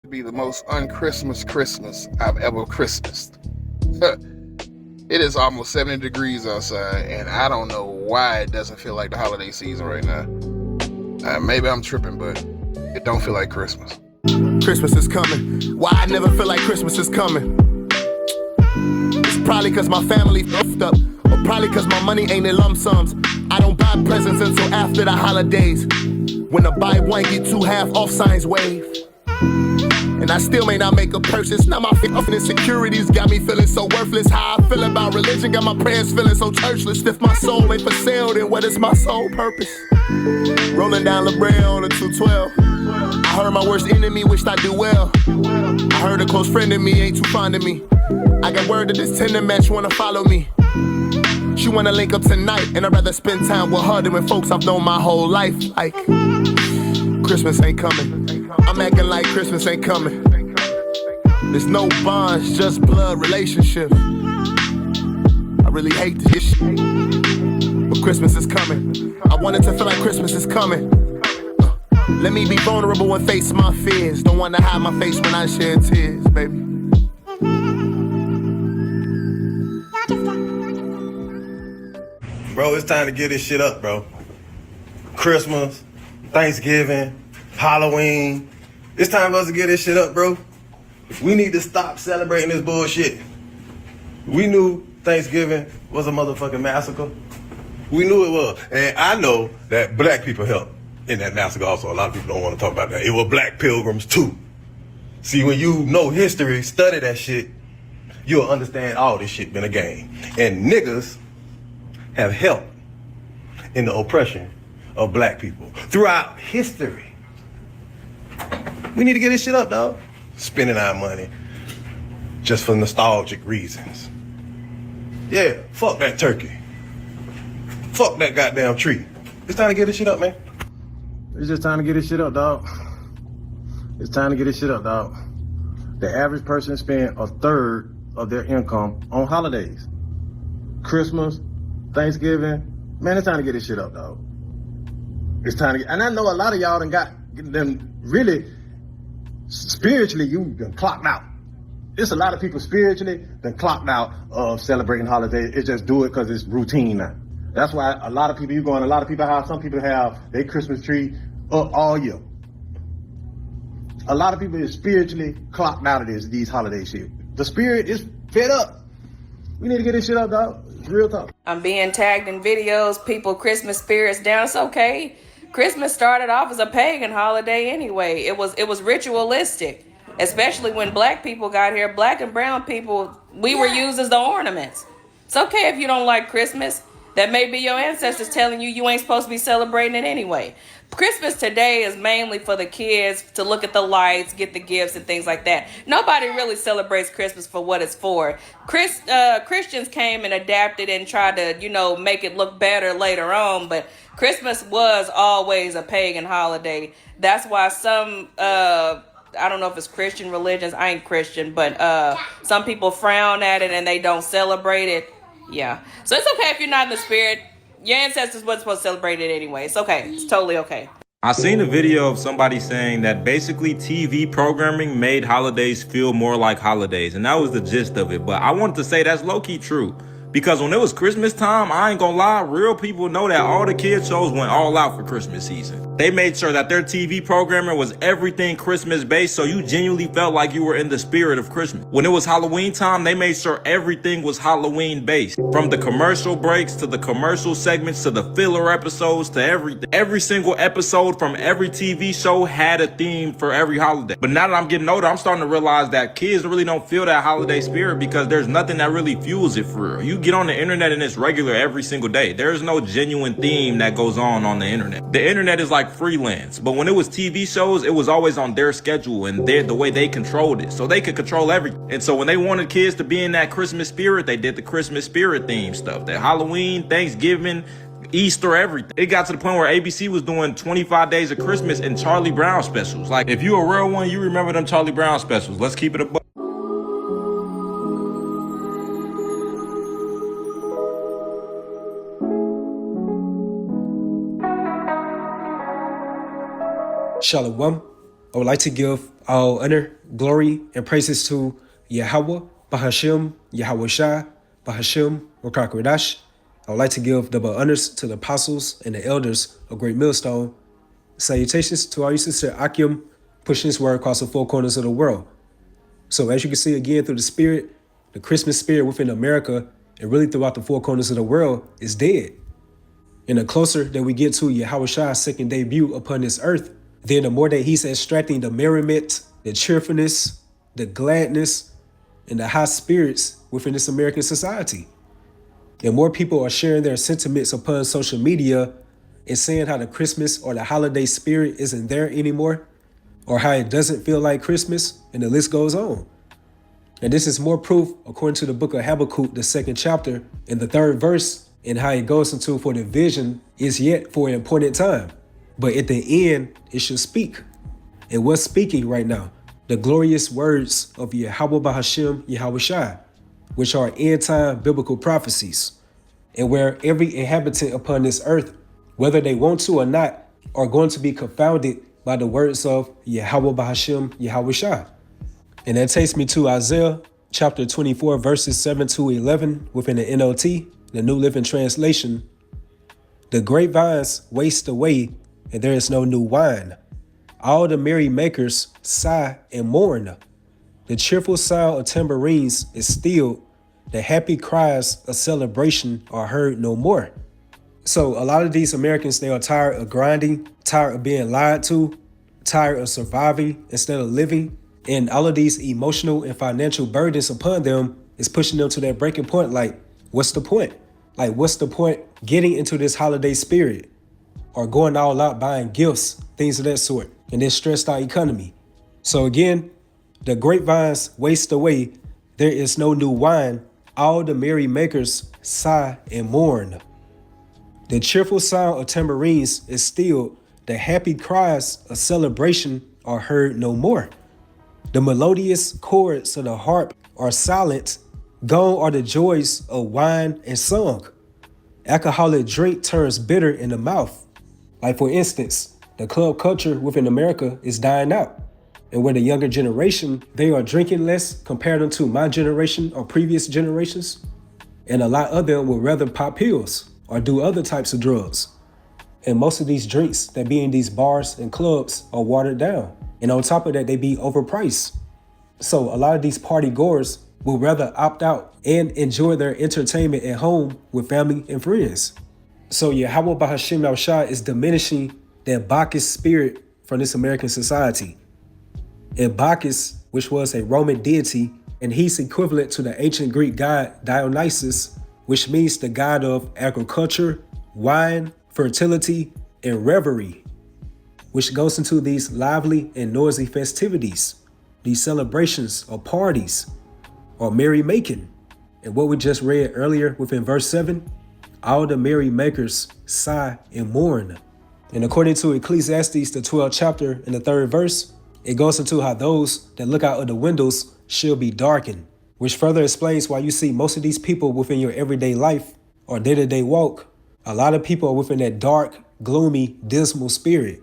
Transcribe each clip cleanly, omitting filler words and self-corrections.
Be the most un-Christmas Christmas I've ever Christmased. It is almost 70 degrees outside, and I don't know why it doesn't feel like the holiday season right now. Maybe I'm tripping, but it don't feel like Christmas. Christmas is coming. Why I never feel like Christmas is coming? It's probably cause my family f***ed up, or probably cause my money ain't in lump sums. I don't buy presents until after the holidays, when the buy one get two half off signs wave. And I still may not make a purchase. Now my f***ing insecurities got me feeling so worthless. How I feel about religion got my prayers feeling so churchless. If my soul ain't for sale, then what is my sole purpose? Rolling down La Brea on the 212. I heard my worst enemy wished I do well. I heard a close friend of me ain't too fond of me. I got word that this Tinder match wanna follow me. She wanna link up tonight, and I'd rather spend time with her than with folks I've known my whole life. Like, Christmas ain't coming. I'm acting like Christmas ain't coming. There's no bonds, just blood relationships. I really hate this shit, but Christmas is coming. I want it to feel like Christmas is coming. Let me be vulnerable and face my fears. Don't wanna hide my face when I shed tears, baby. Bro, it's time to get this shit up, bro. Christmas, Thanksgiving, Halloween. It's time for us to get this shit up, bro. We need to stop celebrating this bullshit. We knew Thanksgiving was a motherfucking massacre. We knew it was. And I know that black people helped in that massacre also. A lot of people don't want to talk about that. It was black pilgrims too. See, when you know history, study that shit, you'll understand all this shit been a game. And niggas have helped in the oppression of black people throughout history. We need to get this shit up, dog. Spending our money just for nostalgic reasons. Yeah, fuck that turkey. Fuck that goddamn tree. It's time to get this shit up, man. It's just time to get this shit up, dog. It's time to get this shit up, dog. The average person spends a third of their income on holidays. Christmas, Thanksgiving. Man, it's time to get this shit up, dog. It's time to get, and I know a lot of y'all done got them really spiritually, you done clocked out. There's a lot of people spiritually done clocked out of celebrating holidays. It's just do it because it's routine now. That's why a lot of people, a lot of people have, some people have their Christmas tree up all year. A lot of people is spiritually clocked out of these holiday shit. The spirit is fed up. We need to get this shit up, dog. It's real talk. I'm being tagged in videos, people Christmas spirits down. It's okay. Christmas started off as a pagan holiday anyway. It was ritualistic, especially when black people got here. Black and brown people, we were used as the ornaments. It's okay if you don't like Christmas. That may be your ancestors telling you you ain't supposed to be celebrating it anyway. Christmas today is mainly for the kids to look at the lights, get the gifts and things like that. Nobody really celebrates Christmas for what it's for. Christians came and adapted and tried to, make it look better later on, but Christmas was always a pagan holiday. That's why some, I don't know if it's Christian religions, I ain't Christian, but some people frown at it and they don't celebrate it. Yeah. So it's okay if you're not in the spirit. Your ancestors wasn't supposed to celebrate it anyway. It's okay. It's totally okay. I seen a video of somebody saying that basically TV programming made holidays feel more like holidays. And that was the gist of it. But I wanted to say that's low-key true. Because when it was Christmas time, I ain't gonna lie, real people know that all the kids shows went all out for Christmas season. They made sure that their TV programming was everything Christmas based, so you genuinely felt like you were in the spirit of Christmas. When it was Halloween time, they made sure everything was Halloween based. From the commercial breaks to the commercial segments to the filler episodes to everything. Every single episode from every TV show had a theme for every holiday. But now that I'm getting older, I'm starting to realize that kids really don't feel that holiday spirit because there's nothing that really fuels it for real. You get on the internet and it's regular every single day. There's no genuine theme that goes on the internet. The internet is like freelance, but when it was TV shows, it was always on their schedule and the way they controlled it, so they could control everything. And so when they wanted kids to be in that Christmas spirit, they did the Christmas spirit theme stuff, that Halloween, Thanksgiving, Easter, everything. It got to the point where ABC was doing 25 Days of Christmas and Charlie Brown specials. Like, if you a real one, you remember them Charlie Brown specials. Let's keep it a buck. Shalom. I would like to give All honor, glory, and praises to YAHAWAH, BAHASHAM, YAHAWASHI, BAHASHAM, Rakakwadash. I would like to give double honors to the apostles and the elders of Great Millstone. Salutations to our sister Akim, pushing this word across the four corners of the world. So as you can see again through the spirit, the Christmas spirit within America and really throughout the four corners of the world is dead. And the closer that we get to Yahawashi's second debut upon this earth, then the more that he's extracting the merriment, the cheerfulness, the gladness, and the high spirits within this American society. And more people are sharing their sentiments upon social media and saying how the Christmas or the holiday spirit isn't there anymore, or how it doesn't feel like Christmas, and the list goes on. And this is more proof, according to the book of Habakkuk, the 2nd chapter, and the 3rd verse, and how it goes into for the vision is yet for an appointed time. But at the end, it should speak. And what's speaking right now? The glorious words of Yahawah BAHASHAM YAHAWASHI, which are end-time biblical prophecies, and where every inhabitant upon this earth, whether they want to or not, are going to be confounded by the words of Yahawah BAHASHAM YAHAWASHI. And that takes me to Isaiah chapter 24, verses 7 to 11 within the NLT, the New Living Translation. The grapevines waste away, and there is no new wine. All the merry makers sigh and mourn. The cheerful sound of tambourines is stilled. The happy cries of celebration are heard no more. So a lot of these Americans, they are tired of grinding, tired of being lied to, tired of surviving instead of living. And all of these emotional and financial burdens upon them is pushing them to that breaking point. Like, what's the point? Like, what's the point getting into this holiday spirit or going all out buying gifts, things of that sort, in this stressed out economy? So again, the grapevines waste away. There is no new wine. All the merry makers sigh and mourn. The cheerful sound of tambourines is stilled. The happy cries of celebration are heard no more. The melodious chords of the harp are silent. Gone are the joys of wine and song. Alcoholic drink turns bitter in the mouth. Like, for instance, the club culture within America is dying out. And where the younger generation, they are drinking less compared to my generation or previous generations. And a lot of them would rather pop pills or do other types of drugs. And most of these drinks that be in these bars and clubs are watered down. And on top of that, they be overpriced. So a lot of these party goers will rather opt out and enjoy their entertainment at home with family and friends. So Yahawah BAHASHAM YAHAWASHI is diminishing that Bacchus spirit from this American society. And Bacchus, which was a Roman deity, and he's equivalent to the ancient Greek god Dionysus, which means the god of agriculture, wine, fertility, and revelry, which goes into these lively and noisy festivities, these celebrations or parties or merrymaking. And what we just read earlier within verse 7, all the merry makers sigh and mourn. And according to Ecclesiastes, the 12th chapter and the 3rd verse, it goes into how those that look out of the windows shall be darkened, which further explains why you see most of these people within your everyday life or day-to-day walk. A lot of people are within that dark, gloomy, dismal spirit.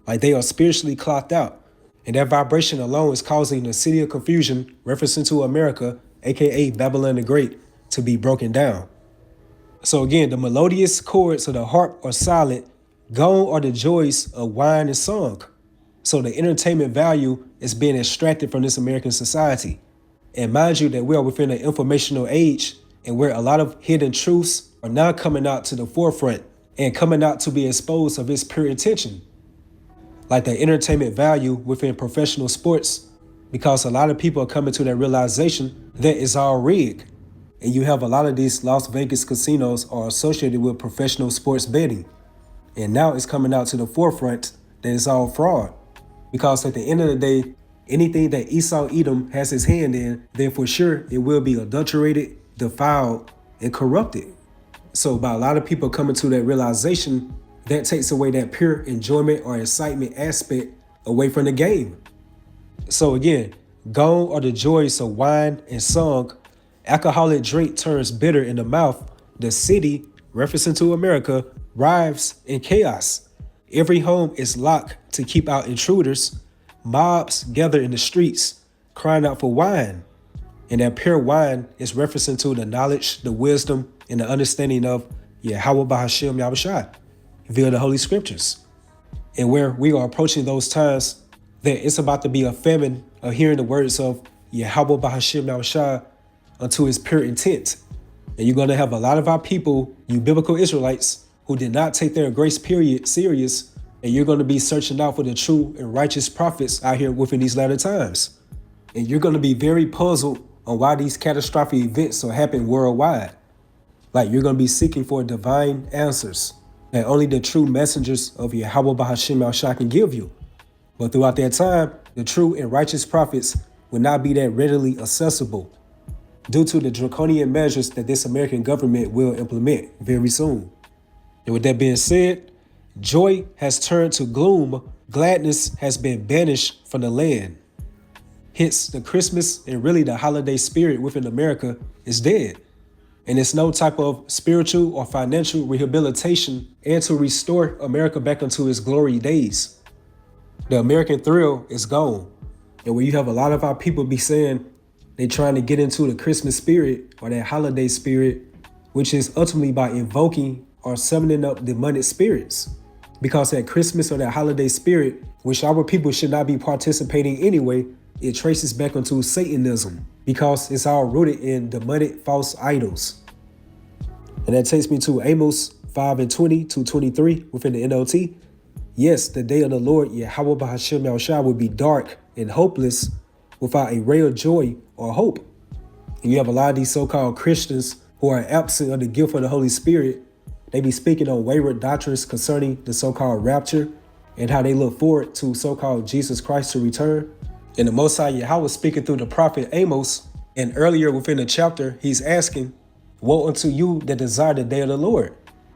Like, they are spiritually clocked out. And that vibration alone is causing the city of confusion, referencing to America, aka Babylon the Great, to be broken down. So again, the melodious chords of the harp are silent. Gone are the joys of wine and song. So the entertainment value is being extracted from this American society. And mind you that we are within an informational age, and where a lot of hidden truths are now coming out to the forefront and coming out to be exposed of its pure intention. Like the entertainment value within professional sports, because a lot of people are coming to that realization that it's all rigged. And you have a lot of these Las Vegas casinos are associated with professional sports betting. And now it's coming out to the forefront that it's all fraud. Because at the end of the day, anything that Esau Edom has his hand in, then for sure it will be adulterated, defiled, and corrupted. So by a lot of people coming to that realization, that takes away that pure enjoyment or excitement aspect away from the game. So again, gone are the joys of wine and song. Alcoholic drink turns bitter in the mouth. The city, referencing to America, writhes in chaos. Every home is locked to keep out intruders. Mobs gather in the streets, crying out for wine. And that pure wine is referencing to the knowledge, the wisdom, and the understanding of YAHAWAH BAHASHAM YAHWAH via the Holy Scriptures. And where we are approaching those times that it's about to be a famine of hearing the words of YAHAWAH BAHASHAM YAHWAH unto his pure intent. And you're going to have a lot of our people, you biblical Israelites, who did not take their grace period serious, and you're going to be searching out for the true and righteous prophets out here within these latter times. And you're going to be very puzzled on why these catastrophic events are happening worldwide. Like, you're going to be seeking for divine answers that only the true messengers of YAHAWAH BAHASHAM YAHWAH can give you. But throughout that time, the true and righteous prophets will not be that readily accessible due to the draconian measures that this American government will implement very soon. And with that being said, joy has turned to gloom, gladness has been banished from the land. Hence, the Christmas and really the holiday spirit within America is dead. And it's no type of spiritual or financial rehabilitation and to restore America back into its glory days. The American thrill is gone. And when you have a lot of our people be saying they trying to get into the Christmas spirit or that holiday spirit, which is ultimately by invoking or summoning up demonic spirits. Because that Christmas or that holiday spirit, which our people should not be participating anyway, it traces back into Satanism because it's all rooted in demonic false idols. And that takes me to Amos 5:20 to 23 within the NLT. Yes, the day of the Lord, YAHAWAH BAHASHAM YAHWAH will be dark and hopeless without a ray of joy or hope. And you have a lot of these so-called Christians who are absent of the gift of the Holy Spirit. They be speaking on wayward doctrines concerning the so-called rapture and how they look forward to so-called Jesus Christ to return. And the Most High Yahweh speaking through the prophet Amos, and earlier within the chapter, he's asking, woe unto you that desire the day of the Lord,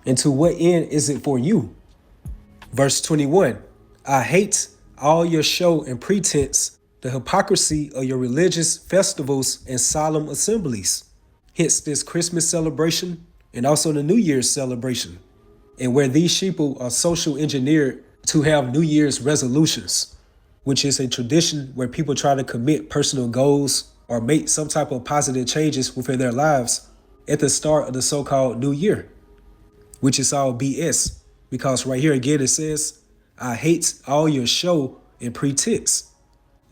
and to what end is it for you? Verse 21, I hate all your show and pretense, the hypocrisy of your religious festivals and solemn assemblies. Hence this Christmas celebration and also the New Year's celebration, and where these sheeple are social engineered to have New Year's resolutions, which is a tradition where people try to commit personal goals or make some type of positive changes within their lives at the start of the so-called New Year, which is all BS. Because right here again it says, I hate all your show and pretense,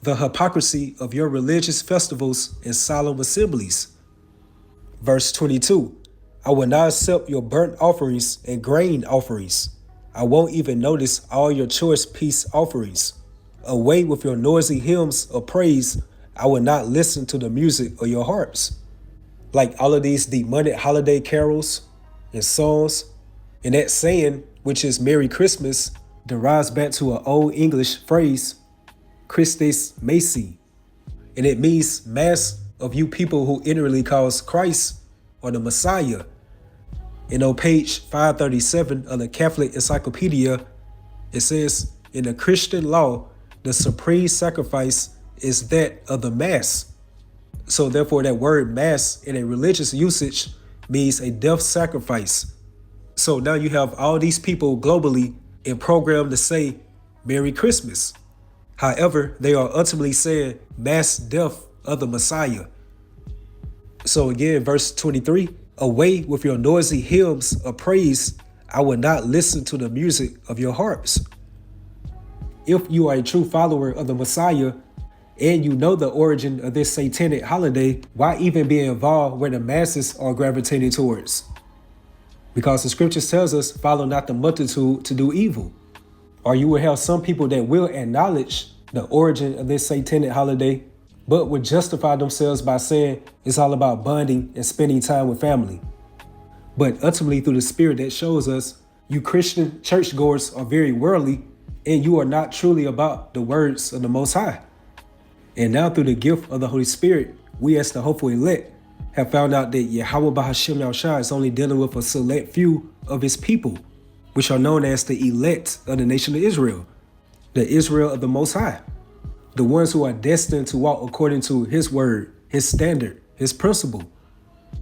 the hypocrisy of your religious festivals and solemn assemblies. Verse 22, I will not accept your burnt offerings and grain offerings. I won't even notice all your choice peace offerings. Away with your noisy hymns of praise. I will not listen to the music of your harps. Like all of these demonic holiday carols and songs, and that saying, which is Merry Christmas, derives back to an old English phrase, Christes Macy, and it means mass of you people who inwardly calls Christ or the Messiah. And on page 537 of the Catholic Encyclopedia, it says, in the Christian law, the supreme sacrifice is that of the Mass. So therefore that word Mass in a religious usage means a death sacrifice. So now you have all these people globally and programmed to say Merry Christmas. However, they are ultimately saying mass death of the Messiah. So again, verse 23, away with your noisy hymns of praise. I will not listen to the music of your harps. If you are a true follower of the Messiah and you know the origin of this satanic holiday, why even be involved where the masses are gravitating towards? Because the scriptures tells us, follow not the multitude to do evil. Or you will have some people that will acknowledge the origin of this satanic holiday, but would justify themselves by saying it's all about bonding and spending time with family. But ultimately through the Spirit that shows us, you Christian churchgoers are very worldly and you are not truly about the words of the Most High. And now through the gift of the Holy Spirit, we as the hopeful elect have found out that YAHAWAH BAHASHAM YAHWAH is only dealing with a select few of his people, which are known as the elect of the nation of Israel, the Israel of the Most High, the ones who are destined to walk according to his word, his standard, his principle,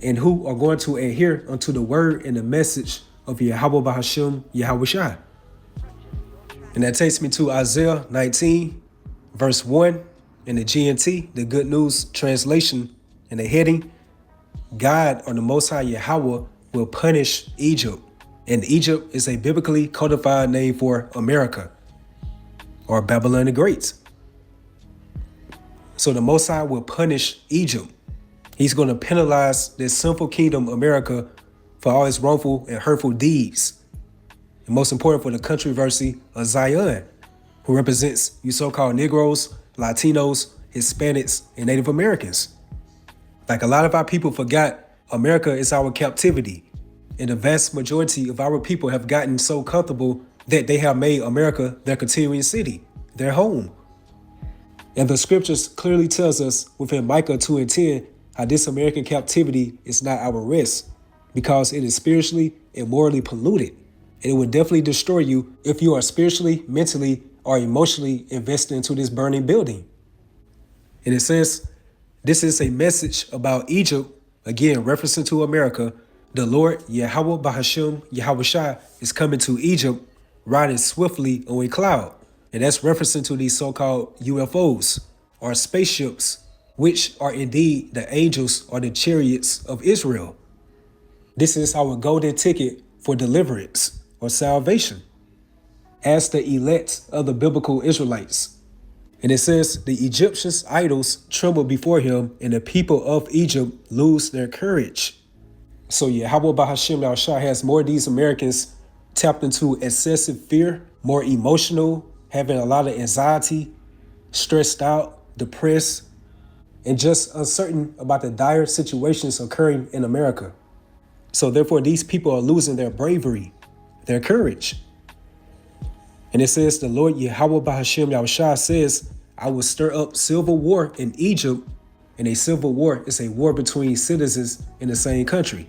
and who are going to adhere unto the word and the message of YAHAWAH BAHASHAM YAHWAH. And that takes me to Isaiah 19, Verse 1 in the GNT, the Good News Translation, in the heading, God or the Most High Yahweh will punish Egypt. And Egypt is a biblically codified name for America or Babylon the Great. So the Most High will punish Egypt. He's going to penalize this sinful kingdom, America, for all its wrongful and hurtful deeds. And most important, for the controversy of Zion, who represents you so-called Negroes, Latinos, Hispanics, and Native Americans. Like a lot of our people forgot, America is our captivity. And the vast majority of our people have gotten so comfortable that they have made America their continuing city, their home. And the scriptures clearly tells us within Micah 2 and 10 how this American captivity is not our rest, because it is spiritually and morally polluted. And it will definitely destroy you if you are spiritually, mentally, or emotionally invested into this burning building. And it says, this is a message about Egypt, again, referencing to America. The Lord, Yahawah BAHASHAM, YAHAWASHI, is coming to Egypt, riding swiftly on a cloud. And that's referencing to these so-called UFOs, or spaceships, which are indeed the angels or the chariots of Israel. This is our golden ticket for deliverance or salvation as the elect of the biblical Israelites. And it says, the Egyptians' idols tremble before him, and the people of Egypt lose their courage. So Yahawah BAHASHAM Yahushua has more of these Americans tapped into excessive fear, more emotional, having a lot of anxiety, stressed out, depressed, and just uncertain about the dire situations occurring in America. So therefore, these people are losing their bravery, their courage. And it says, the Lord Yahawah BAHASHAM Yahushua says, I will stir up civil war in Egypt. And a civil war is a war between citizens in the same country,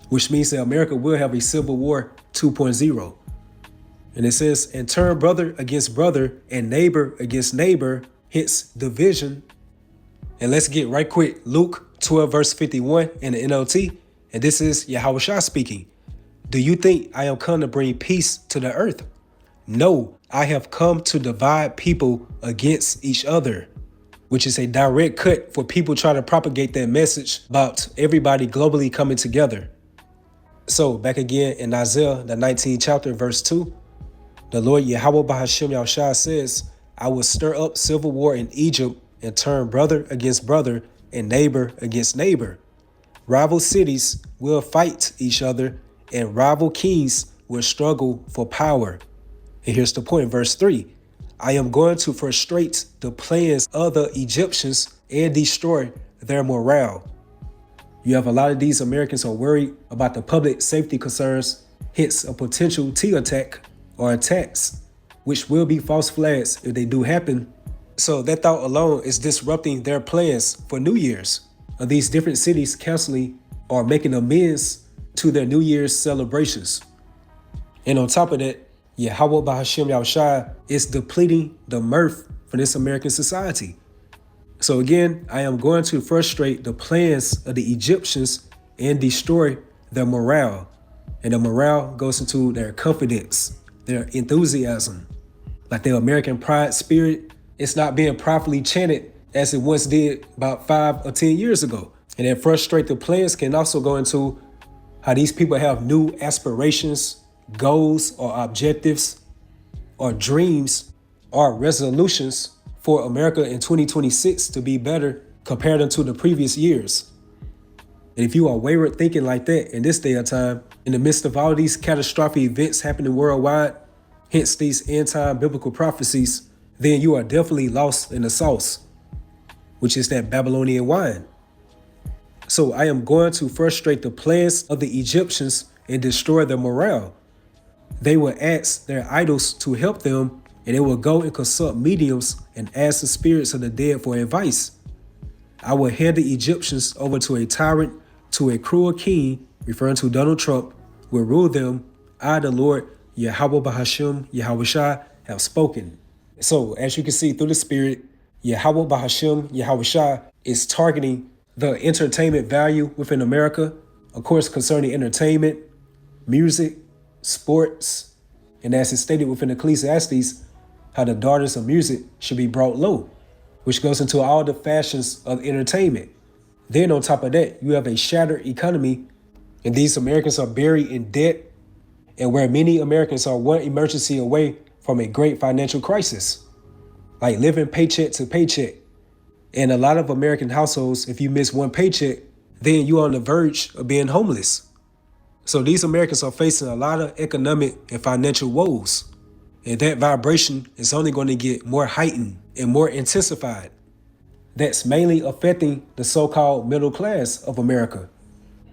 which means that America will have a civil war 2.0. And it says, and turn brother against brother and neighbor against neighbor, hence division. And let's get right quick, Luke 12 verse 51 in the NLT. And this is Yahawashi speaking. Do you think I am come to bring peace to the earth? No, I have come to divide people against each other, which is a direct cut for people trying to propagate that message about everybody globally coming together. So back again in Isaiah, the 19th chapter, verse 2, the Lord Yahawah BAHASHAM Yahushua says, I will stir up civil war in Egypt and turn brother against brother and neighbor against neighbor. Rival cities will fight each other and rival kings will struggle for power. And here's the point, verse 3. I am going to frustrate the plans of the Egyptians and destroy their morale. You have a lot of these Americans are worried about the public safety concerns, hence a potential T attack or attacks, which will be false flags if they do happen. So that thought alone is disrupting their plans for New Year's of these different cities canceling or making amends to their New Year's celebrations. And on top of that, Yahawah BAHASHAM Yahushua is depleting the mirth for this American society. So again, I am going to frustrate the plans of the Egyptians and destroy their morale. And the morale goes into their confidence, their enthusiasm. Like their American pride spirit, it's not being properly chanted as it once did about 5 or 10 years ago. And then frustrate the plans can also go into how these people have new aspirations, goals or objectives or dreams or resolutions for America in 2026 to be better compared to the previous years. And if you are wayward thinking like that in this day of time, in the midst of all these catastrophic events happening worldwide, hence these end-time biblical prophecies, then you are definitely lost in the sauce, which is that Babylonian wine. So I am going to frustrate the plans of the Egyptians and destroy their morale. They will ask their idols to help them, and they will go and consult mediums and ask the spirits of the dead for advice. I will hand the Egyptians over to a tyrant, to a cruel king, referring to Donald Trump, will rule them. I, the Lord, Yahawah BAHASHAM Yahushua, have spoken. So as you can see through the spirit, Yahawah BAHASHAM Yahushua is targeting the entertainment value within America, of course, concerning entertainment, music, sports, and as it's stated within Ecclesiastes, how the daughters of music should be brought low. which goes into all the fashions of entertainment. Then on top of that, you have a shattered economy, and these Americans are buried in debt, and where many Americans are one emergency away from a great financial crisis, like living paycheck to paycheck. And a lot of American households, if you miss one paycheck, then you're on the verge of being homeless. So these Americans are facing a lot of economic and financial woes. And that vibration is only going to get more heightened and more intensified. That's mainly affecting the so-called middle class of America.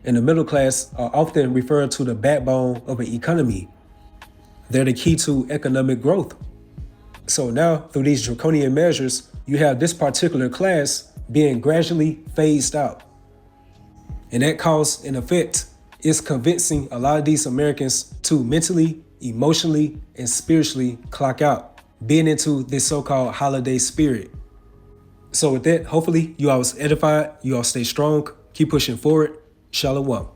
And the middle class are often referred to the backbone of an economy. They're the key to economic growth. So now, through these draconian measures, you have this particular class being gradually phased out. And that cause and effect is convincing a lot of these Americans to mentally, emotionally, and spiritually clock out, being into this so-called holiday spirit. So with that, hopefully you all was edified, you all stay strong, keep pushing forward. Shalom.